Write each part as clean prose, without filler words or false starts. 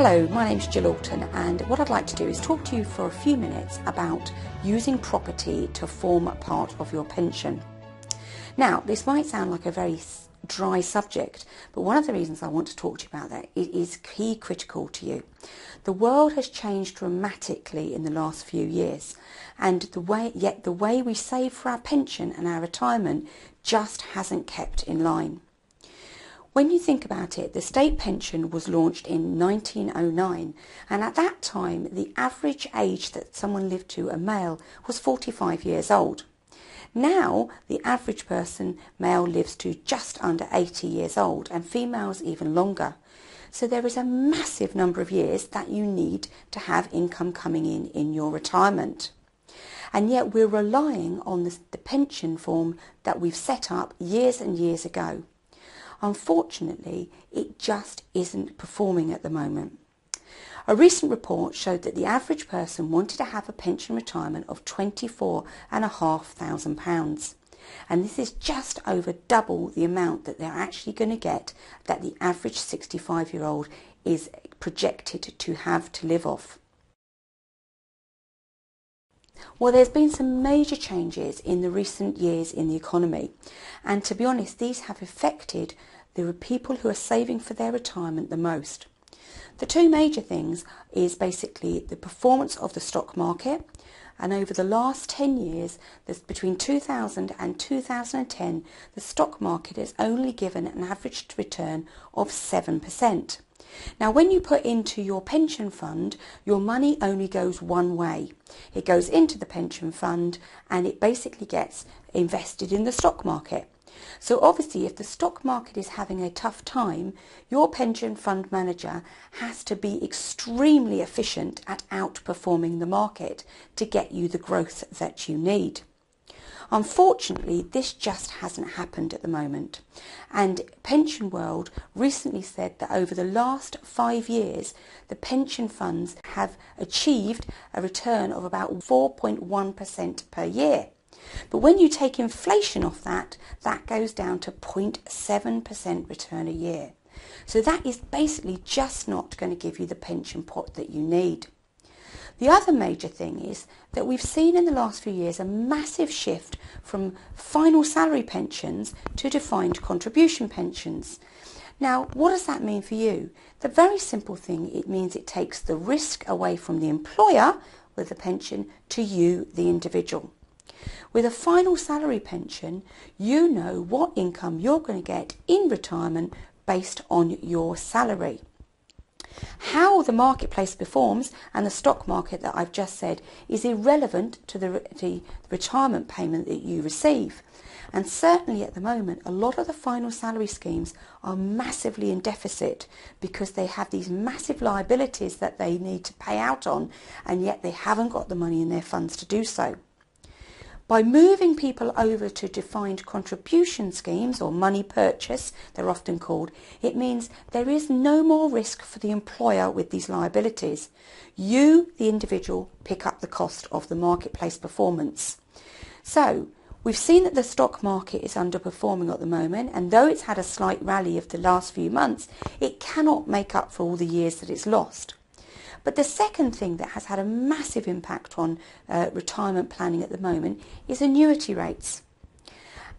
Hello, my name's Gill Alton, and what I'd like to do is talk to you for a few minutes about using property to form part of your pension. Now, this might sound like a very dry subject, but one of the reasons I want to talk to you about that is key critical to you. The world has changed dramatically in the last few years, and the way we save for our pension and our retirement just hasn't kept in line. When you think about it, the state pension was launched in 1909, and at that time the average age that someone lived to, a male, was 45 years old. Now the average person, male, lives to just under 80 years old, and females even longer. So there is a massive number of years that you need to have income coming in your retirement. And yet we're relying on the pension form that we've set up years and years ago. Unfortunately, it just isn't performing at the moment. A recent report showed that the average person wanted to have a pension retirement of £24,500, and this is just over double the amount that they're actually going to get that the average 65-year-old is projected to have to live off. Well, there's been some major changes in the recent years in the economy, and to be honest, these have affected the people who are saving for their retirement the most. The two major things is basically the performance of the stock market, and over the last 10 years, between 2000 and 2010, the stock market has only given an average return of 7%. Now, when you put into your pension fund, your money only goes one way. It goes into the pension fund and it basically gets invested in the stock market. So obviously, if the stock market is having a tough time, your pension fund manager has to be extremely efficient at outperforming the market to get you the growth that you need. Unfortunately, this just hasn't happened at the moment, and Pension World recently said that over the last 5 years the pension funds have achieved a return of about 4.1% per year. But when you take inflation off that, that goes down to 0.7% return a year. So that is basically just not going to give you the pension pot that you need. The other major thing is that we've seen in the last few years a massive shift from final salary pensions to defined contribution pensions. Now, what does that mean for you? The very simple thing, it means it takes the risk away from the employer with the pension to you, the individual. With a final salary pension, you know what income you're going to get in retirement based on your salary. How the marketplace performs and the stock market that I've just said is irrelevant to the retirement payment that you receive. And certainly at the moment, a lot of the final salary schemes are massively in deficit because they have these massive liabilities that they need to pay out on, and yet they haven't got the money in their funds to do so. By moving people over to defined contribution schemes, or money purchase, they're often called, it means there is no more risk for the employer with these liabilities. You, the individual, pick up the cost of the marketplace performance. So, we've seen that the stock market is underperforming at the moment, and though it's had a slight rally of the last few months, it cannot make up for all the years that it's lost. But the second thing that has had a massive impact on retirement planning at the moment is annuity rates.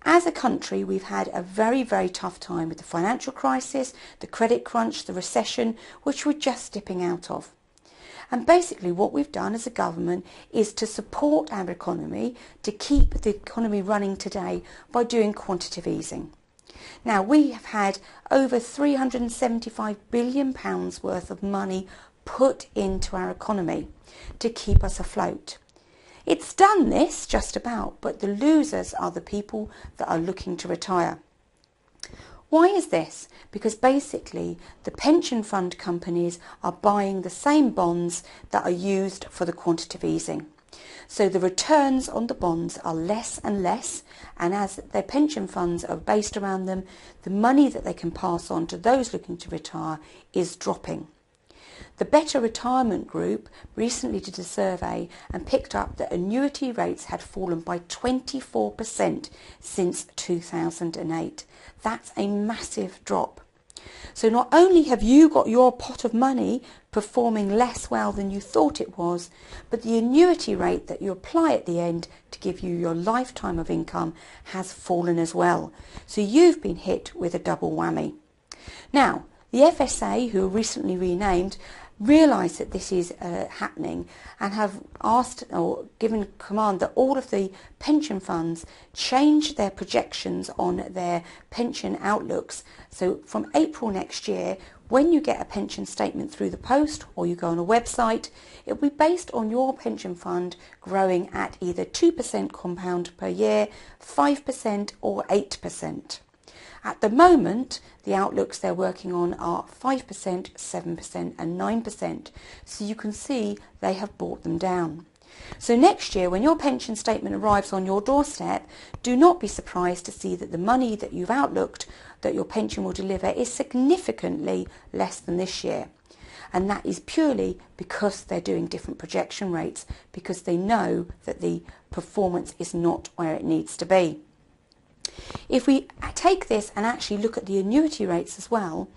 As a country, we've had a very, very tough time with the financial crisis, the credit crunch, the recession, which we're just dipping out of. And basically what we've done as a government is to support our economy, to keep the economy running today by doing quantitative easing. Now, we have had over £375 billion worth of money put into our economy to keep us afloat. It's done this just about, but the losers are the people that are looking to retire. Why is this? Because basically the pension fund companies are buying the same bonds that are used for the quantitative easing. So the returns on the bonds are less and less, and as their pension funds are based around them, the money that they can pass on to those looking to retire is dropping. The Better Retirement Group recently did a survey and picked up that annuity rates had fallen by 24% since 2008. That's a massive drop. So not only have you got your pot of money performing less well than you thought it was, but the annuity rate that you apply at the end to give you your lifetime of income has fallen as well. So you've been hit with a double whammy. Now, the FSA, who were recently renamed, realise that this is happening and have asked or given command that all of the pension funds change their projections on their pension outlooks. So from April next year, when you get a pension statement through the post or you go on a website, it will be based on your pension fund growing at either 2% compound per year, 5% or 8%. At the moment, the outlooks they're working on are 5%, 7% and 9%. So you can see they have brought them down. So next year, when your pension statement arrives on your doorstep, do not be surprised to see that the money that you've outlooked that your pension will deliver is significantly less than this year. And that is purely because they're doing different projection rates, because they know that the performance is not where it needs to be. If we take this and actually look at the annuity rates as well,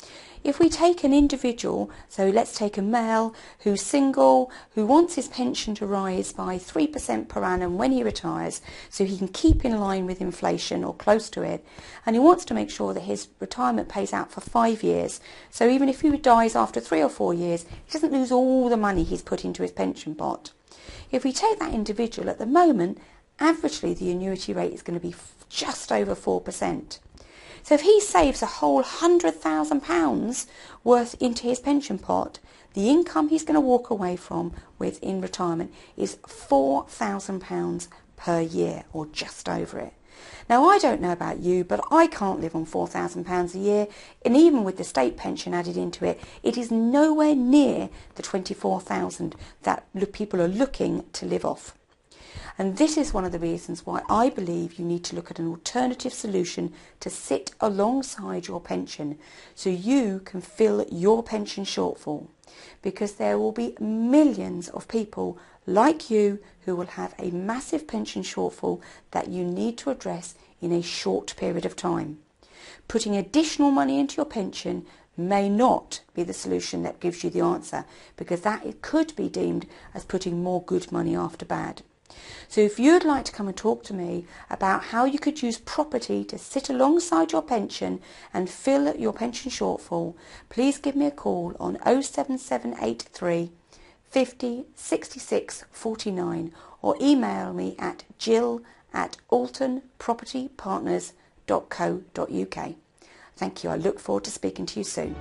if we take an individual, so let's take a male who's single, who wants his pension to rise by 3% per annum when he retires, so he can keep in line with inflation or close to it, and he wants to make sure that his retirement pays out for 5 years, so even if he dies after 3 or 4 years, he doesn't lose all the money he's put into his pension pot. If we take that individual at the moment, averagely the annuity rate is going to be just over 4%. So if he saves a whole £100,000 worth into his pension pot, the income he's going to walk away from with in retirement is £4,000 per year, or just over it. Now, I don't know about you, but I can't live on £4,000 a year, and even with the state pension added into it, it is nowhere near the £24,000 that people are looking to live off. And this is one of the reasons why I believe you need to look at an alternative solution to sit alongside your pension so you can fill your pension shortfall. Because there will be millions of people like you who will have a massive pension shortfall that you need to address in a short period of time. Putting additional money into your pension may not be the solution that gives you the answer, because that it could be deemed as putting more good money after bad. So if you'd like to come and talk to me about how you could use property to sit alongside your pension and fill your pension shortfall, please give me a call on 07783 50 66 49 or email me at gill@altonpropertypartners.co.uk. Thank you. I look forward to speaking to you soon.